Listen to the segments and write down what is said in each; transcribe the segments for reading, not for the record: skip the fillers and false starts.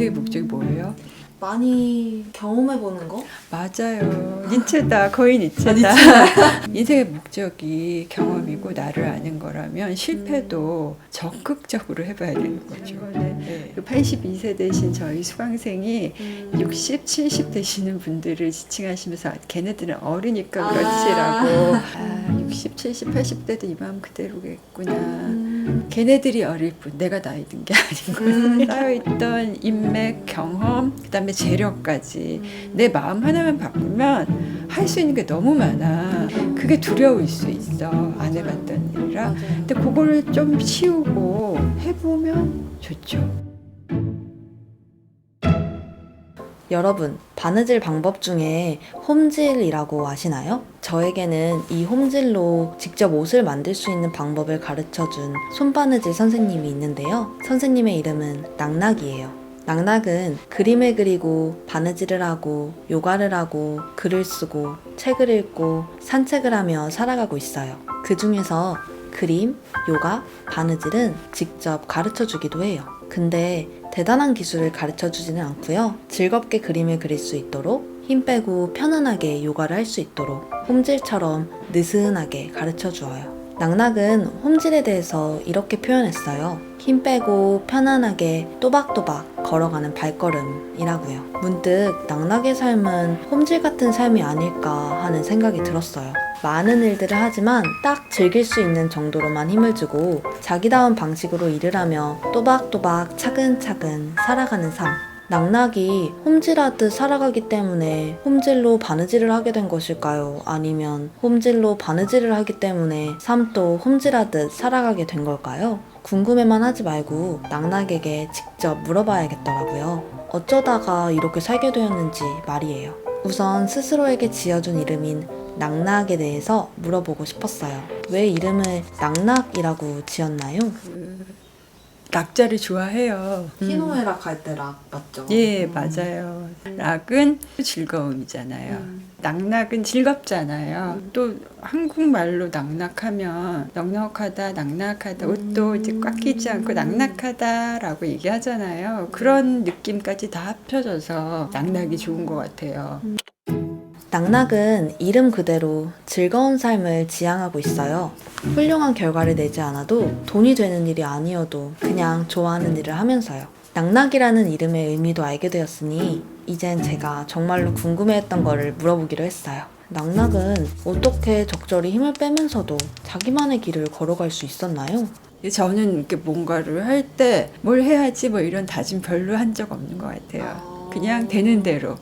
인생의 목적이 뭐예요? 많이 경험해보는 거? 맞아요. 니체다. 거의 니체다. 인생의 목적이 경험이고 나를 아는 거라면 실패도 적극적으로 해봐야 되는 거죠. 네. 82세 되신 저희 수강생이 60, 70 되시는 분들을 지칭하시면서 걔네들은 어리니까 그렇지라고 60, 70, 80대도 이 마음 그대로겠구나. 걔네들이 어릴 뿐 내가 나이 든 게 아닌 거예요. 쌓여있던 인맥, 경험, 그 다음에 재력까지 내 마음 하나만 바꾸면 할 수 있는 게 너무 많아. 그게 두려울 수 있어. 안 해봤던 일이라. 맞아요. 근데 그거를 좀 치우고 해보면 좋죠. 여러분, 바느질 방법 중에 홈질이라고 아시나요? 저에게는 이 홈질로 직접 옷을 만들 수 있는 방법을 가르쳐준 손바느질 선생님이 있는데요. 선생님의 이름은 낙낙이에요. 낙낙은 그림을 그리고 바느질을 하고 요가를 하고 글을 쓰고 책을 읽고 산책을 하며 살아가고 있어요. 그 중에서 그림, 요가, 바느질은 직접 가르쳐 주기도 해요. 근데 대단한 기술을 가르쳐 주지는 않고요. 즐겁게 그림을 그릴 수 있도록 힘 빼고 편안하게 요가를 할 수 있도록 홈질처럼 느슨하게 가르쳐 주어요. 낙낙은 홈질에 대해서 이렇게 표현했어요. 힘 빼고 편안하게 또박또박 걸어가는 발걸음이라고요. 문득 낙낙의 삶은 홈질 같은 삶이 아닐까 하는 생각이 들었어요. 많은 일들을 하지만 딱 즐길 수 있는 정도로만 힘을 주고 자기다운 방식으로 일을 하며 또박또박 차근차근 살아가는 삶. 낙낙이 홈질하듯 살아가기 때문에 홈질로 바느질을 하게 된 것일까요? 아니면 홈질로 바느질을 하기 때문에 삶도 홈질하듯 살아가게 된 걸까요? 궁금해만 하지 말고 낙낙에게 직접 물어봐야겠더라고요. 어쩌다가 이렇게 살게 되었는지 말이에요. 우선 스스로에게 지어준 이름인 낙낙에 대해서 물어보고 싶었어요. 왜 이름을 낙낙이라고 지었나요? 락자를 좋아해요. 희노애락 할 때 락 맞죠? 예, 맞아요. 락은 즐거움이잖아요. 낙낙은 즐겁잖아요. 또 한국말로 낙낙하면 넉넉하다, 낙낙하다, 옷도 이제 꽉 끼지 않고 낙낙하다라고 얘기하잖아요. 그런 느낌까지 다 합쳐져서 낙낙이 좋은 것 같아요. 낙낙은 이름 그대로 즐거운 삶을 지향하고 있어요. 훌륭한 결과를 내지 않아도 돈이 되는 일이 아니어도 그냥 좋아하는 일을 하면서요. 낙낙이라는 이름의 의미도 알게 되었으니 이젠 제가 정말로 궁금해했던 거를 물어보기로 했어요. 낙낙은 어떻게 적절히 힘을 빼면서도 자기만의 길을 걸어갈 수 있었나요? 저는 이렇게 뭔가를 할 때 뭘 해야지 뭐 이런 다짐 별로 한 적 없는 것 같아요. 그냥 되는 대로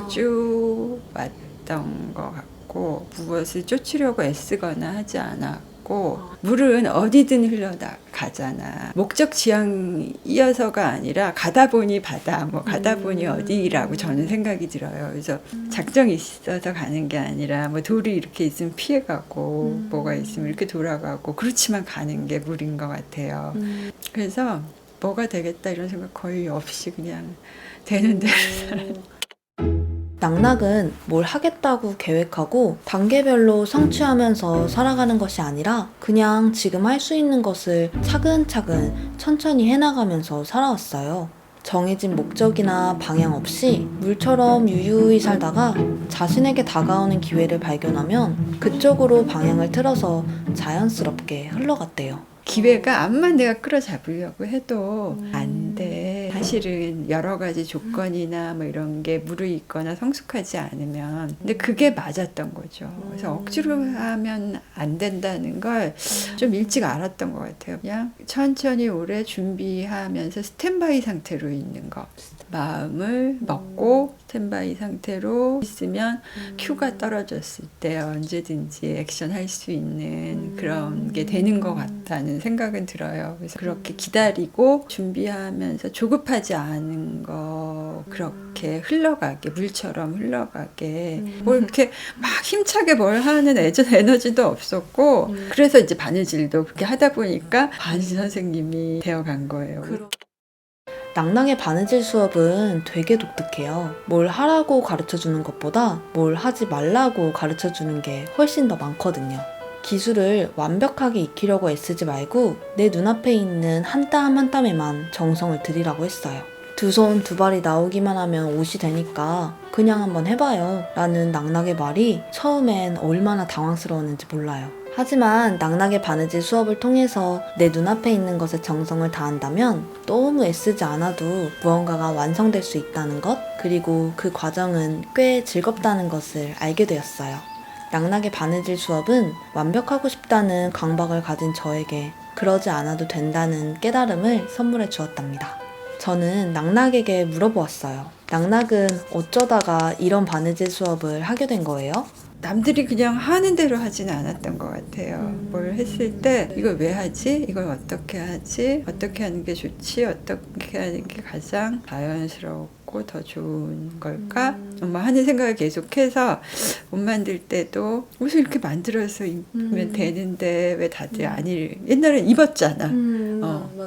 쭉 왔던 것 같고 무엇을 쫓으려고 애쓰거나 하지 않았고 물은 어디든 흘러가잖아. 목적 지향이어서가 아니라 가다 보니 바다, 뭐 가다 보니 어디라고 저는 생각이 들어요. 그래서 작정이 있어서 가는 게 아니라 뭐 돌이 이렇게 있으면 피해가고 뭐가 있으면 이렇게 돌아가고 그렇지만 가는 게 물인 것 같아요. 그래서 뭐가 되겠다 이런 생각 거의 없이 그냥 되는 대로 살아요. 낙낙은 뭘 하겠다고 계획하고 단계별로 성취하면서 살아가는 것이 아니라 그냥 지금 할 수 있는 것을 차근차근 천천히 해나가면서 살아왔어요. 정해진 목적이나 방향 없이 물처럼 유유히 살다가 자신에게 다가오는 기회를 발견하면 그쪽으로 방향을 틀어서 자연스럽게 흘러갔대요. 기회가 암만 내가 끌어잡으려고 해도 안 돼. 사실은 여러 가지 조건이나 뭐 이런 게 무르익거나 성숙하지 않으면 근데 그게 맞았던 거죠. 그래서 억지로 하면 안 된다는 걸 좀 일찍 알았던 것 같아요. 그냥 천천히 오래 준비하면서 스탠바이 상태로 있는 거. 마음을 먹고 스탠바이 상태로 있으면 큐가 떨어졌을 때 언제든지 액션할 수 있는 그런 게 되는 것 같다는 생각은 들어요. 그래서 그렇게 기다리고 준비하면서 조급하지 않은 거 그렇게 흘러가게 물처럼 흘러가게 뭐 이렇게 막 힘차게 뭘 하는 에너지도 없었고 그래서 이제 바느질도 그렇게 하다 보니까 바느질 선생님이 되어간 거예요. 낙낙의 바느질 수업은 되게 독특해요. 뭘 하라고 가르쳐주는 것보다 뭘 하지 말라고 가르쳐주는 게 훨씬 더 많거든요. 기술을 완벽하게 익히려고 애쓰지 말고 내 눈앞에 있는 한 땀 한 땀에만 정성을 들이라고 했어요. 두 손 두 발이 나오기만 하면 옷이 되니까 그냥 한번 해봐요 라는 낙낙의 말이 처음엔 얼마나 당황스러웠는지 몰라요. 하지만 낙낙의 바느질 수업을 통해서 내 눈앞에 있는 것에 정성을 다한다면 너무 애쓰지 않아도 무언가가 완성될 수 있다는 것, 그리고 그 과정은 꽤 즐겁다는 것을 알게 되었어요. 낙낙의 바느질 수업은 완벽하고 싶다는 강박을 가진 저에게 그러지 않아도 된다는 깨달음을 선물해 주었답니다. 저는 낙낙에게 물어보았어요. 낙낙은 어쩌다가 이런 바느질 수업을 하게 된 거예요? 남들이 그냥 하는 대로 하지는 않았던 것 같아요. 뭘 했을 때 이걸 왜 하지? 이걸 어떻게 하지? 어떻게 하는 게 좋지? 어떻게 하는 게 가장 자연스럽고 더 좋은 걸까? 하는 생각을 계속해서 옷 만들 때도 옷을 이렇게 만들어서 입으면 되는데 왜 다들 옛날엔 입었잖아.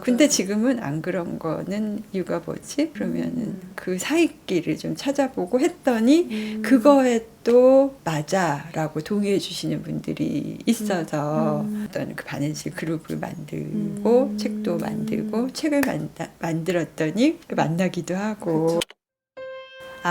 근데 지금은 안 그런 거는 이유가 뭐지? 그러면은 그 사이길을 좀 찾아보고 했더니 그거에 또 맞아라고 동의해 주시는 분들이 있어서 어떤 그 바느질 그룹을 만들고 책도 만들고 책을 만들었더니 만나기도 하고.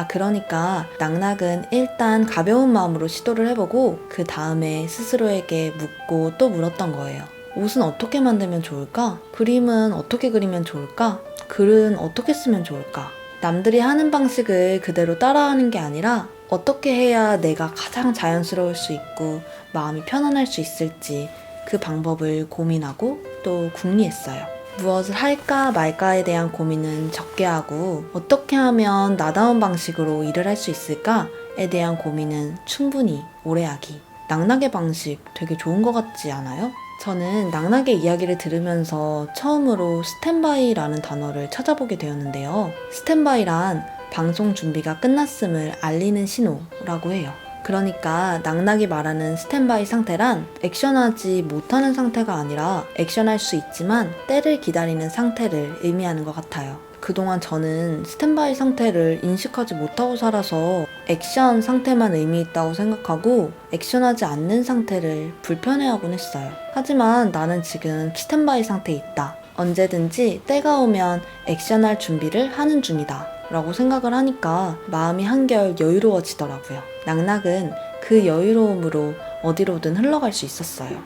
그러니까 낙낙은 일단 가벼운 마음으로 시도를 해보고 그 다음에 스스로에게 묻고 또 물었던 거예요. 옷은 어떻게 만들면 좋을까? 그림은 어떻게 그리면 좋을까? 글은 어떻게 쓰면 좋을까? 남들이 하는 방식을 그대로 따라하는 게 아니라 어떻게 해야 내가 가장 자연스러울 수 있고 마음이 편안할 수 있을지 그 방법을 고민하고 또 궁리했어요. 무엇을 할까 말까에 대한 고민은 적게 하고 어떻게 하면 나다운 방식으로 일을 할 수 있을까에 대한 고민은 충분히 오래 하기. 낙낙의 방식 되게 좋은 것 같지 않아요? 저는 낙낙의 이야기를 들으면서 처음으로 스탠바이라는 단어를 찾아보게 되었는데요. 스탠바이란 방송 준비가 끝났음을 알리는 신호라고 해요. 그러니까 낙낙이 말하는 스탠바이 상태란 액션하지 못하는 상태가 아니라 액션할 수 있지만 때를 기다리는 상태를 의미하는 것 같아요. 그동안 저는 스탠바이 상태를 인식하지 못하고 살아서 액션 상태만 의미 있다고 생각하고 액션하지 않는 상태를 불편해하곤 했어요. 하지만 나는 지금 스탠바이 상태에 있다. 언제든지 때가 오면 액션할 준비를 하는 중이다. 라고 생각을 하니까 마음이 한결 여유로워지더라고요. 낙낙은 그 여유로움으로 어디로든 흘러갈 수 있었어요.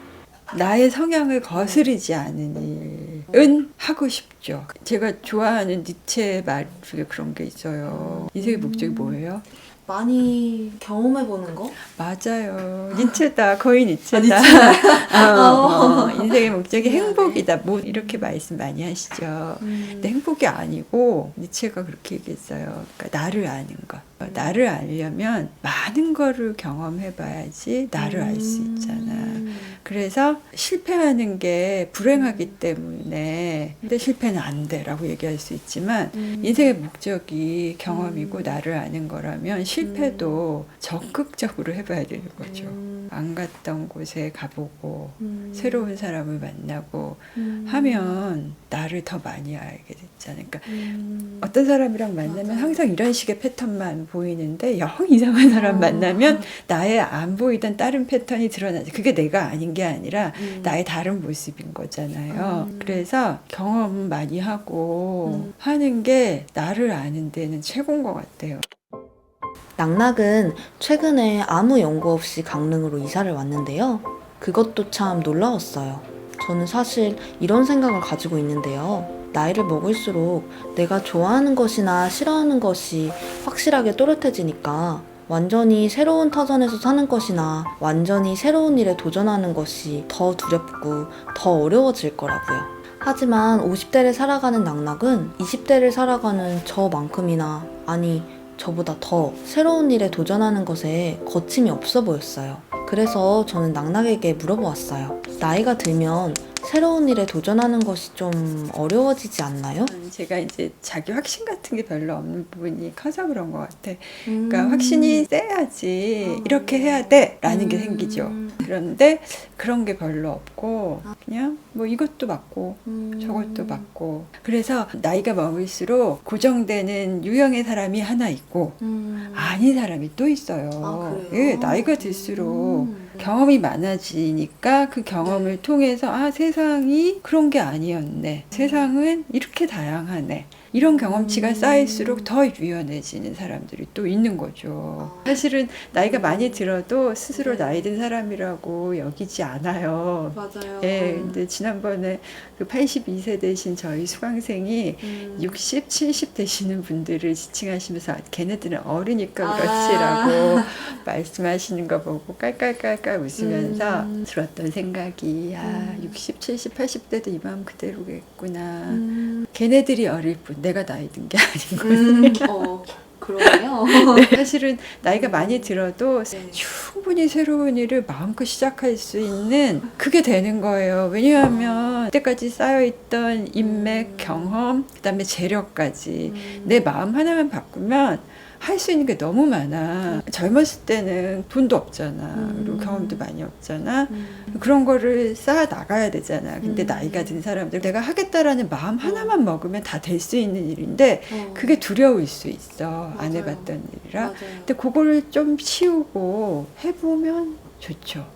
나의 성향을 거스르지 않은 일은 하고 싶죠. 제가 좋아하는 니체의 말 중에 그런 게 있어요. 인생의 목적이 뭐예요? 많이 경험해보는 거? 맞아요. 니체다. 거의 니체다. 인생의 목적이 행복이다. 뭐 이렇게 말씀 많이 하시죠. 근데 행복이 아니고 니체가 그렇게 얘기했어요. 그러니까 나를 아는 것. 나를 알려면 많은 거를 경험해봐야지 나를 알 수 있잖아. 그래서 실패하는 게 불행하기 때문에 근데 실패는 안 돼라고 얘기할 수 있지만 인생의 목적이 경험이고 나를 아는 거라면 실패도 적극적으로 해봐야 되는 거죠. 안 갔던 곳에 가보고 새로운 사람을 만나고 하면 나를 더 많이 알게 됐잖아요. 그러니까 어떤 사람이랑 만나면 항상 이런 식의 패턴만 보이는데 영 이상한 사람 만나면 나의 안 보이던 다른 패턴이 드러나죠. 그게 내가 아닌 게 아니라 나의 다른 모습인 거잖아요. 그래서 경험 많이 하고 하는 게 나를 아는 데는 최고인 것 같아요. 낙낙은 최근에 아무 연고 없이 강릉으로 이사를 왔는데요. 그것도 참 놀라웠어요. 저는 사실 이런 생각을 가지고 있는데요. 나이를 먹을수록 내가 좋아하는 것이나 싫어하는 것이 확실하게 또렷해지니까 완전히 새로운 터전에서 사는 것이나 완전히 새로운 일에 도전하는 것이 더 두렵고 더 어려워질 거라고요. 하지만 50대를 살아가는 낙낙은 20대를 살아가는 저만큼이나 아니 저보다 더 새로운 일에 도전하는 것에 거침이 없어 보였어요. 그래서 저는 낙낙에게 물어보았어요. 나이가 들면 새로운 일에 도전하는 것이 좀 어려워지지 않나요? 제가 이제 자기 확신 같은 게 별로 없는 부분이 커서 그런 것 같아. 그러니까 확신이 세야지 이렇게 해야 돼 라는 게 생기죠. 그런데 그런 게 별로 없고 그냥 뭐 이것도 맞고 저것도 맞고 그래서 나이가 먹을수록 고정되는 유형의 사람이 하나 있고 아닌 사람이 또 있어요. 예, 나이가 들수록 경험이 많아지니까 그 경험을 통해서 세상이 그런 게 아니었네. 세상은 이렇게 다양하네. 이런 경험치가 쌓일수록 더 유연해지는 사람들이 또 있는 거죠. 사실은 나이가 많이 들어도 스스로 나이 든 사람이라고 여기지 않아요. 맞아요. 예, 근데 지난번에 그 82세 되신 저희 수강생이 60, 70 되시는 분들을 지칭하시면서 걔네들은 어리니까 그렇지라고 말씀하시는 거 보고 깔깔깔깔 웃으면서 들었던 생각이 60, 70, 80대도 이 마음 그대로겠구나. 걔네들이 어릴 뿐 내가 나이 든 게 아니고 그러네요. 사실은 나이가 많이 들어도 충분히 새로운 일을 마음껏 시작할 수 있는 그게 되는 거예요. 왜냐하면 그때까지 쌓여있던 인맥, 경험, 그다음에 재력까지 내 마음 하나만 바꾸면 할 수 있는 게 너무 많아. 젊었을 때는 돈도 없잖아. 그리고 경험도 많이 없잖아. 그런 거를 쌓아 나가야 되잖아. 근데 나이가 든 사람들 내가 하겠다라는 마음 하나만 먹으면 다 될 수 있는 일인데 그게 두려울 수 있어. 안 해봤던 일이라. 근데 그거를 좀 치우고 해보면 좋죠.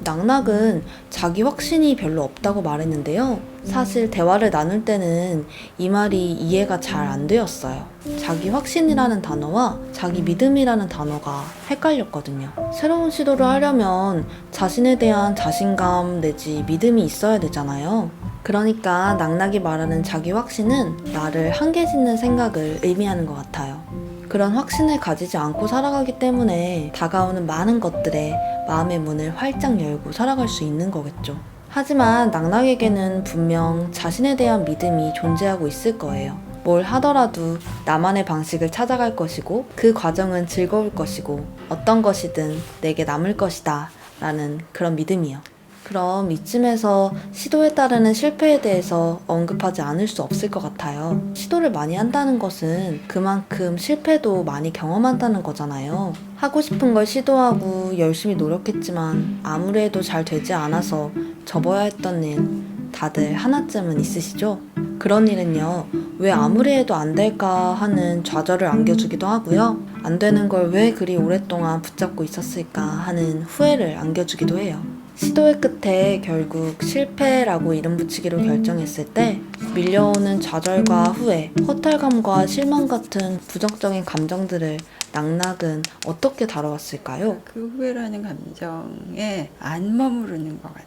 낙낙은 자기 확신이 별로 없다고 말했는데요. 사실 대화를 나눌 때는 이 말이 이해가 잘 안 되었어요. 자기 확신이라는 단어와 자기 믿음이라는 단어가 헷갈렸거든요. 새로운 시도를 하려면 자신에 대한 자신감 내지 믿음이 있어야 되잖아요. 그러니까 낙낙이 말하는 자기 확신은 나를 한계 짓는 생각을 의미하는 것 같아요. 그런 확신을 가지지 않고 살아가기 때문에 다가오는 많은 것들에 마음의 문을 활짝 열고 살아갈 수 있는 거겠죠. 하지만 낙낙에게는 분명 자신에 대한 믿음이 존재하고 있을 거예요. 뭘 하더라도 나만의 방식을 찾아갈 것이고 그 과정은 즐거울 것이고 어떤 것이든 내게 남을 것이다 라는 그런 믿음이요. 그럼 이쯤에서 시도에 따르는 실패에 대해서 언급하지 않을 수 없을 것 같아요. 시도를 많이 한다는 것은 그만큼 실패도 많이 경험한다는 거잖아요. 하고 싶은 걸 시도하고 열심히 노력했지만 아무리 해도 잘 되지 않아서 접어야 했던 일 다들 하나쯤은 있으시죠? 그런 일은요, 왜 아무리 해도 안 될까 하는 좌절을 안겨주기도 하고요. 안 되는 걸 왜 그리 오랫동안 붙잡고 있었을까 하는 후회를 안겨주기도 해요. 시도의 끝에 결국 실패라고 이름 붙이기로 결정했을 때 밀려오는 좌절과 후회, 허탈감과 실망 같은 부정적인 감정들을 낙낙은 어떻게 다뤄왔을까요? 그 후회라는 감정에 안 머무르는 것 같아.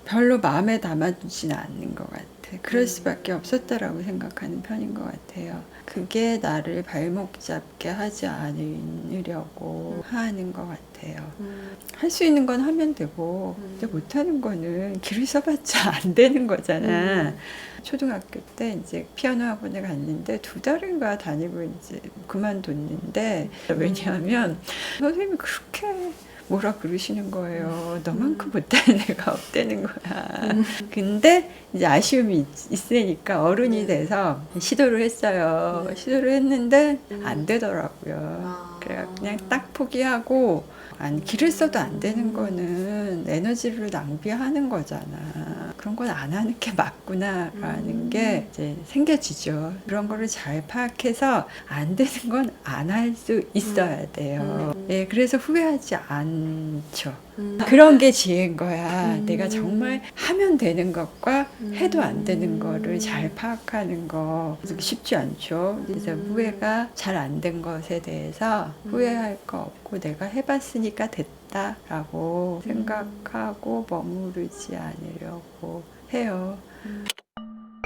별로 마음에 담아두지는 않는 것 같아. 그럴 수밖에 없었다라고 생각하는 편인 것 같아요. 그게 나를 발목 잡게 하지 않으려고 하는 것 같아요. 할 수 있는 건 하면 되고 근데 못하는 거는 길을 써봤자 안 되는 거잖아. 초등학교 때 이제 피아노 학원에 갔는데 2달인가 다니고 이제 그만뒀는데 왜냐하면 선생님이 그렇게 뭐라 그러시는 거예요. 너만큼 못하는 애가 없다는 거야. 근데 이제 아쉬움이 있으니까 어른이 돼서 시도를 했어요. 시도를 했는데 안 되더라고요. 그래 그냥 딱 포기하고 길을 써도 안 되는 거는 에너지를 낭비하는 거잖아. 그런 건 안 하는 게 맞구나라는 게 이제 생겨지죠. 그런 거를 잘 파악해서 안 되는 건 안 할 수 있어야 돼요. 예, 그래서 후회하지 않죠. 그런 게 지혜인 거야. 내가 정말 하면 되는 것과 해도 안 되는 거를 잘 파악하는 거 쉽지 않죠. 그래서 후회가 잘 안 된 것에 대해서 후회할 거 없고 내가 해봤으니까 됐다라고 생각하고 머무르지 않으려고 해요.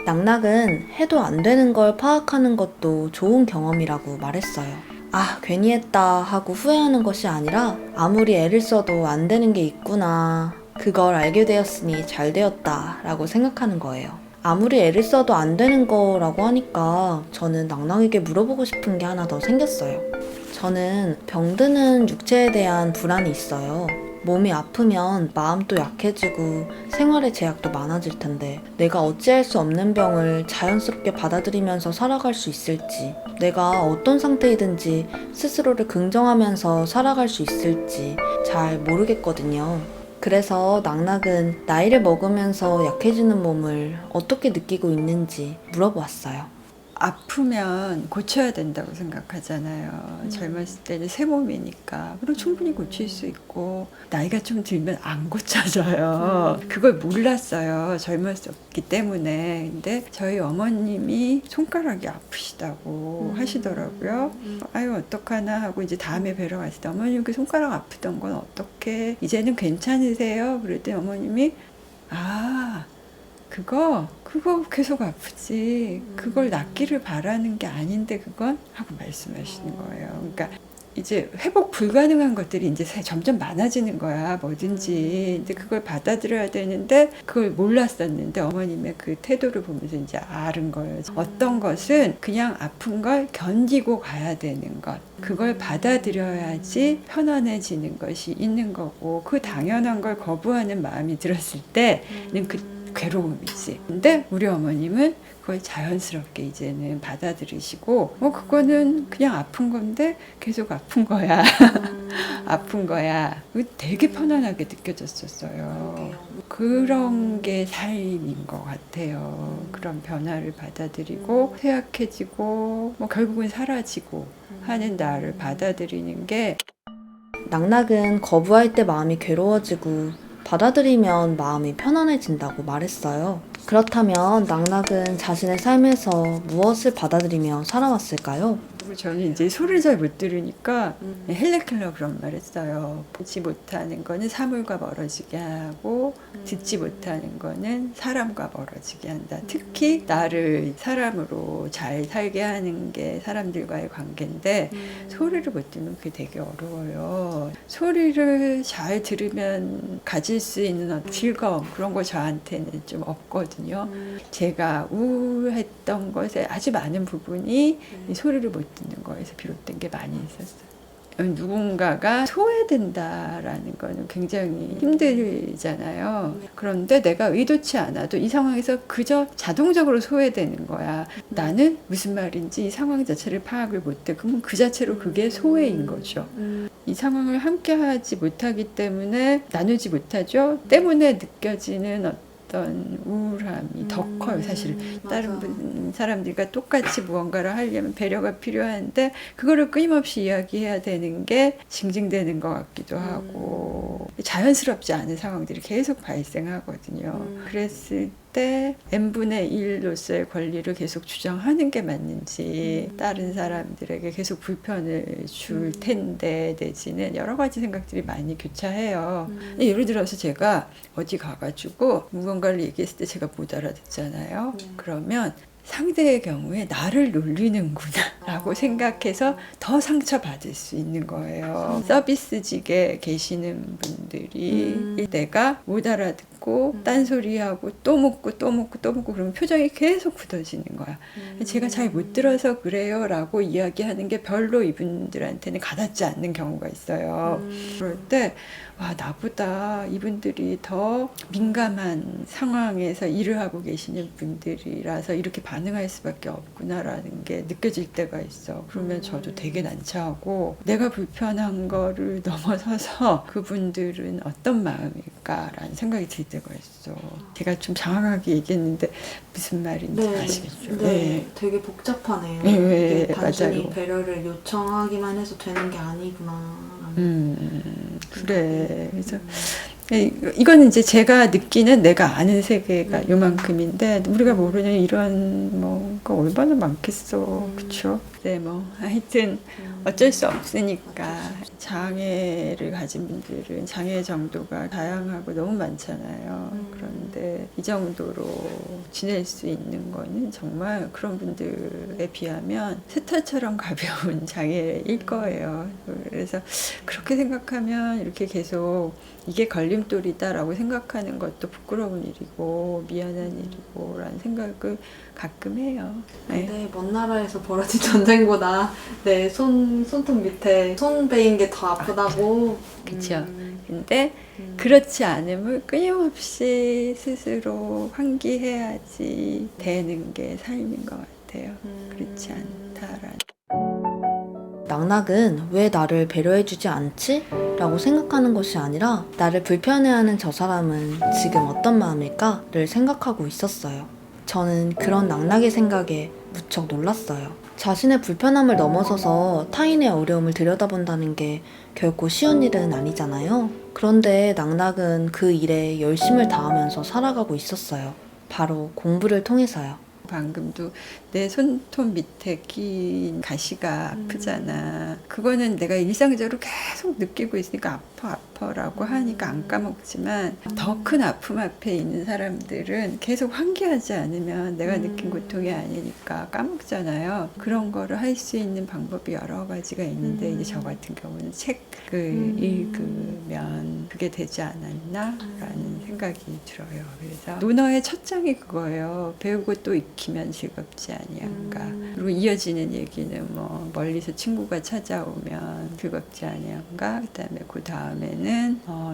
낙낙은 해도 안 되는 걸 파악하는 것도 좋은 경험이라고 말했어요. 아, 괜히 했다 하고 후회하는 것이 아니라 아무리 애를 써도 안 되는 게 있구나. 그걸 알게 되었으니 잘 되었다 라고 생각하는 거예요. 아무리 애를 써도 안 되는 거라고 하니까 저는 낙낙에게 물어보고 싶은 게 하나 더 생겼어요. 저는 병드는 육체에 대한 불안이 있어요. 몸이 아프면 마음도 약해지고 생활의 제약도 많아질 텐데 내가 어찌할 수 없는 병을 자연스럽게 받아들이면서 살아갈 수 있을지, 내가 어떤 상태이든지 스스로를 긍정하면서 살아갈 수 있을지 잘 모르겠거든요. 그래서 낙낙은 나이를 먹으면서 약해지는 몸을 어떻게 느끼고 있는지 물어보았어요. 아프면 고쳐야 된다고 생각하잖아요. 젊었을 때는 새 몸이니까. 그리고 충분히 고칠 수 있고 나이가 좀 들면 안 고쳐져요. 그걸 몰랐어요. 젊었기 때문에. 근데 저희 어머님이 손가락이 아프시다고 하시더라고요. 아유 어떡하나 하고 이제 다음에 뵈러 갔을 때 어머님 그 손가락 아프던 건 어떻게 이제는 괜찮으세요? 그랬더니 어머님이 아 그거 계속 아프지. 그걸 낫기를 바라는 게 아닌데 그건 하고 말씀하시는 거예요. 그러니까 이제 회복 불가능한 것들이 이제 점점 많아지는 거야. 뭐든지. 근데 그걸 받아들여야 되는데 그걸 몰랐었는데 어머님의 그 태도를 보면서 이제 아는 거예요. 어떤 것은 그냥 아픈 걸 견디고 가야 되는 것. 그걸 받아들여야지 편안해지는 것이 있는 거고 그 당연한 걸 거부하는 마음이 들었을 때는 그 괴로움이지. 근데 우리 어머님은 그걸 자연스럽게 이제는 받아들이시고 그거는 그냥 아픈 건데 계속 아픈 거야. 아픈 거야. 되게 편안하게 느껴졌었어요. 그런 게 삶인 것 같아요. 그런 변화를 받아들이고 쇠약해지고 결국은 사라지고 하는 나를 받아들이는 게 낙낙은 거부할 때 마음이 괴로워지고 받아들이면 마음이 편안해진다고 말했어요. 그렇다면 낙낙은 자신의 삶에서 무엇을 받아들이며 살아왔을까요? 저는 이제 소리를 잘 못 들으니까 헬렌 켈러 그런 말 했어요. 보지 못하는 거는 사물과 멀어지게 하고 듣지 못하는 거는 사람과 멀어지게 한다. 특히 나를 사람으로 잘 살게 하는 게 사람들과의 관계인데 소리를 못 들으면 그게 되게 어려워요. 소리를 잘 들으면 가질 수 있는 즐거움 그런 거 저한테는 좀 없거든요. 제가 우울했던 것에 아주 많은 부분이 이 소리를 못 듣는 거에서 비롯된 게 많이 있었어요. 누군가가 소외된다라는 거는 굉장히 힘들잖아요. 그런데 내가 의도치 않아도 이 상황에서 그저 자동적으로 소외되는 거야. 나는 무슨 말인지 이 상황 자체를 파악을 못해. 그러면 그 자체로 그게 소외인 거죠. 이 상황을 함께 하지 못하기 때문에 나누지 못하죠. 때문에 느껴지는 어떤 우울함이 더 커요. 사실 다른 사람들과 똑같이 무언가를 하려면 배려가 필요한데 그거를 끊임없이 이야기해야 되는 게 징징대는 것 같기도 하고 자연스럽지 않은 상황들이 계속 발생하거든요. 그랬을 때 n분의 1로서의 권리를 계속 주장하는 게 맞는지 다른 사람들에게 계속 불편을 줄 텐데 내지는 여러 가지 생각들이 많이 교차해요. 예를 들어서 제가 어디 가가지고 무언가를 얘기했을 때 제가 못 알아듣잖아요. 그러면 상대의 경우에 나를 놀리는구나 라고 생각해서 더 상처받을 수 있는 거예요. 서비스직에 계시는 분들이 내가 못 알아듣고 딴소리하고 또 묻고 그러면 표정이 계속 굳어지는 거야. 제가 잘 못 들어서 그래요 라고 이야기하는 게 별로 이분들한테는 가닿지 않는 경우가 있어요. 그럴 때 와, 나보다 이분들이 더 민감한 상황에서 일을 하고 계시는 분들이라서 이렇게 반응할 수밖에 없구나라는 게 느껴질 때가 있어. 그러면 저도 되게 난처하고 내가 불편한 거를 넘어서서 그분들은 어떤 마음일까라는 생각이 들 때가 있어. 제가 좀 장황하게 얘기했는데 무슨 말인지 아시겠죠? 네, 되게 복잡하네요. 네, 이게 단순히 맞아요. 배려를 요청하기만 해서 되는 게 아니구나. 그래. 그래서 이거는 이제 제가 느끼는 내가 아는 세계가 요만큼인데 우리가 모르는 이런 뭐가 얼마나 많겠어. 그쵸? 네, 뭐 하여튼 어쩔 수 없으니까 장애를 가진 분들은 장애 정도가 다양하고 너무 많잖아요. 그런데 이 정도로 지낼 수 있는 거는 정말 그런 분들에 비하면 스타처럼 가벼운 장애일 거예요. 그래서 그렇게 생각하면 이렇게 계속 이게 걸림돌이다라고 생각하는 것도 부끄러운 일이고 미안한 일이고 라는 생각을 가끔 해요. 네, 먼 나라에서 벌어진 전쟁보다 내 손톱 밑에 손 베인 게 더 아프다고. 그렇죠. 근데 그렇지 않음을 끊임없이 스스로 환기해야지 되는 게 삶인 것 같아요. 그렇지 않다라는. 낙낙은 왜 나를 배려해주지 않지? 라고 생각하는 것이 아니라 나를 불편해하는 저 사람은 지금 어떤 마음일까? 를 생각하고 있었어요. 저는 그런 낙낙의 생각에 무척 놀랐어요. 자신의 불편함을 넘어서서 타인의 어려움을 들여다본다는 게 결코 쉬운 일은 아니잖아요. 그런데 낙낙은 그 일에 열심을 다하면서 살아가고 있었어요. 바로 공부를 통해서요. 방금도 내 손톱 밑에 낀 가시가 아프잖아. 그거는 내가 일상적으로 계속 느끼고 있으니까 아파라고 하니까 안 까먹지만 더 큰 아픔 앞에 있는 사람들은 계속 환기하지 않으면 내가 느낀 고통이 아니니까 까먹잖아요. 그런 거를 할 수 있는 방법이 여러 가지가 있는데 이제 저 같은 경우는 책을 읽으면 그게 되지 않았나라는 생각이 들어요. 그래서 논어의 첫 장이 그거예요. 배우고 또 익히면 즐겁지 아니한가. 그리고 이어지는 얘기는 뭐 멀리서 친구가 찾아오면 즐겁지 아니한가. 그다음에 그 다음에는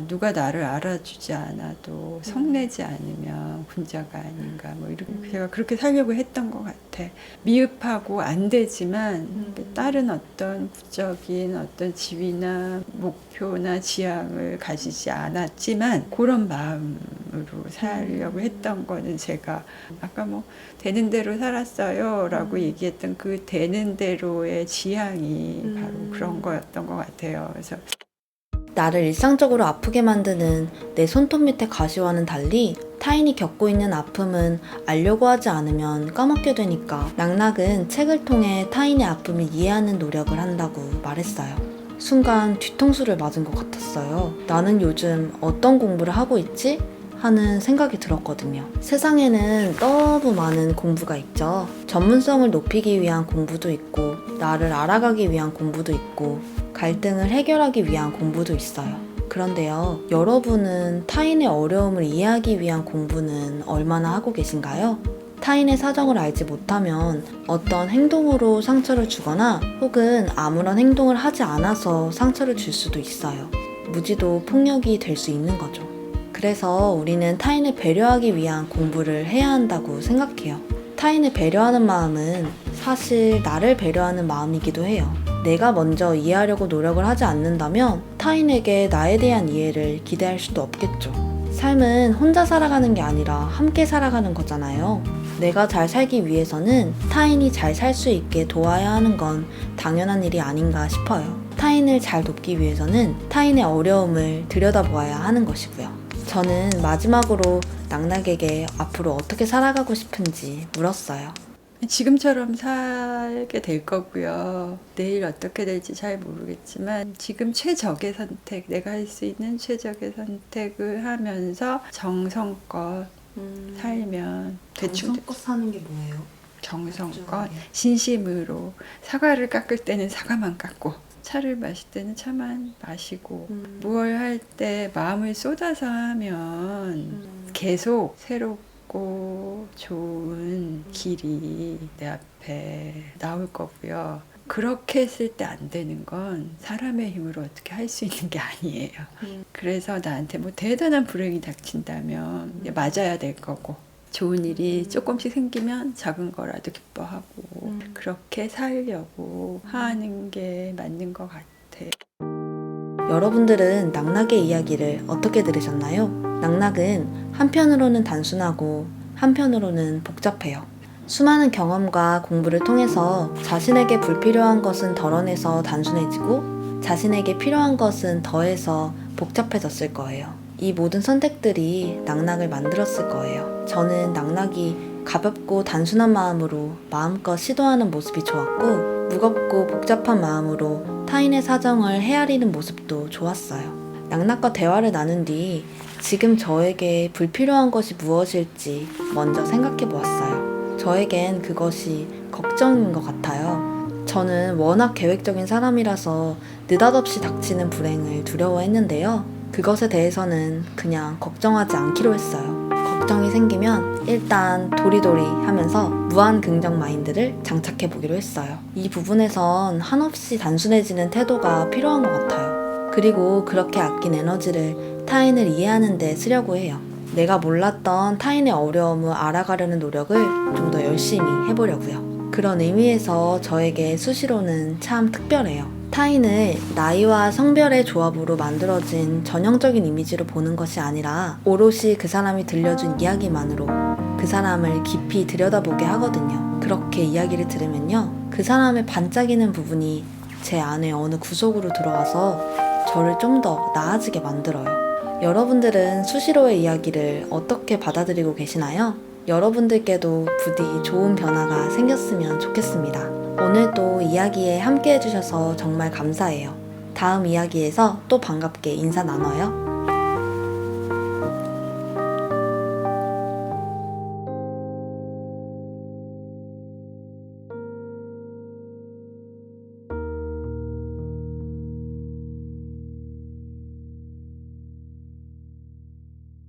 누가 나를 알아주지 않아도 성내지 않으면 군자가 아닌가. 뭐 이렇게 제가 그렇게 살려고 했던 것 같아. 미흡하고 안 되지만 다른 어떤 부적인 어떤 지위나 목표나 지향을 가지지 않았지만 그런 마음으로 살려고 했던 거는 제가 아까 뭐 되는 대로 살았어요 라고 얘기했던 그 되는 대로의 지향이 바로 그런 거였던 것 같아요. 그래서 나를 일상적으로 아프게 만드는 내 손톱 밑에 가시와는 달리 타인이 겪고 있는 아픔은 알려고 하지 않으면 까먹게 되니까 낙낙은 책을 통해 타인의 아픔을 이해하는 노력을 한다고 말했어요. 순간 뒤통수를 맞은 것 같았어요. 나는 요즘 어떤 공부를 하고 있지? 하는 생각이 들었거든요. 세상에는 너무 많은 공부가 있죠. 전문성을 높이기 위한 공부도 있고, 나를 알아가기 위한 공부도 있고, 갈등을 해결하기 위한 공부도 있어요. 그런데요, 여러분은 타인의 어려움을 이해하기 위한 공부는 얼마나 하고 계신가요? 타인의 사정을 알지 못하면 어떤 행동으로 상처를 주거나 혹은 아무런 행동을 하지 않아서 상처를 줄 수도 있어요. 무지도 폭력이 될 수 있는 거죠. 그래서 우리는 타인을 배려하기 위한 공부를 해야 한다고 생각해요. 타인을 배려하는 마음은 사실 나를 배려하는 마음이기도 해요. 내가 먼저 이해하려고 노력을 하지 않는다면 타인에게 나에 대한 이해를 기대할 수도 없겠죠. 삶은 혼자 살아가는 게 아니라 함께 살아가는 거잖아요. 내가 잘 살기 위해서는 타인이 잘 살 수 있게 도와야 하는 건 당연한 일이 아닌가 싶어요. 타인을 잘 돕기 위해서는 타인의 어려움을 들여다보아야 하는 것이고요. 저는 마지막으로 낙낙에게 앞으로 어떻게 살아가고 싶은지 물었어요. 지금처럼 살게 될 거고요. 내일 어떻게 될지 잘 모르겠지만 지금 최적의 선택, 내가 할 수 있는 최적의 선택을 하면서 정성껏 살면 대충 정성껏 사는 게 뭐예요? 정성껏 진심으로 사과를 깎을 때는 사과만 깎고 차를 마실 때는 차만 마시고 무얼 할 때 마음을 쏟아서 하면 계속 새롭고 좋은 길이 내 앞에 나올 거고요. 그렇게 했을 때 안 되는 건 사람의 힘으로 어떻게 할 수 있는 게 아니에요. 그래서 나한테 뭐 대단한 불행이 닥친다면 맞아야 될 거고 좋은 일이 조금씩 생기면 작은 거라도 기뻐하고 그렇게 살려고 하는 게 맞는 것 같아. 여러분들은 낙낙의 이야기를 어떻게 들으셨나요? 낙낙은 한편으로는 단순하고 한편으로는 복잡해요. 수많은 경험과 공부를 통해서 자신에게 불필요한 것은 덜어내서 단순해지고 자신에게 필요한 것은 더해서 복잡해졌을 거예요. 이 모든 선택들이 낙낙을 만들었을 거예요. 저는 낙낙이 가볍고 단순한 마음으로 마음껏 시도하는 모습이 좋았고 무겁고 복잡한 마음으로 타인의 사정을 헤아리는 모습도 좋았어요. 낙낙과 대화를 나눈 뒤 지금 저에게 불필요한 것이 무엇일지 먼저 생각해 보았어요. 저에겐 그것이 걱정인 것 같아요. 저는 워낙 계획적인 사람이라서 느닷없이 닥치는 불행을 두려워했는데요. 그것에 대해서는 그냥 걱정하지 않기로 했어요. 걱정이 생기면 일단 도리도리 하면서 무한 긍정 마인드를 장착해 보기로 했어요. 이 부분에선 한없이 단순해지는 태도가 필요한 것 같아요. 그리고 그렇게 아낀 에너지를 타인을 이해하는 데 쓰려고 해요. 내가 몰랐던 타인의 어려움을 알아가려는 노력을 좀 더 열심히 해보려고요. 그런 의미에서 저에게 수시로는 참 특별해요. 타인을 나이와 성별의 조합으로 만들어진 전형적인 이미지로 보는 것이 아니라 오롯이 그 사람이 들려준 이야기만으로 그 사람을 깊이 들여다보게 하거든요. 그렇게 이야기를 들으면요. 그 사람의 반짝이는 부분이 제 안에 어느 구석으로 들어와서 저를 좀 더 나아지게 만들어요. 여러분들은 수시로의 이야기를 어떻게 받아들이고 계시나요? 여러분들께도 부디 좋은 변화가 생겼으면 좋겠습니다. 오늘도 이야기에 함께 해주셔서 정말 감사해요. 다음 이야기에서 또 반갑게 인사 나눠요.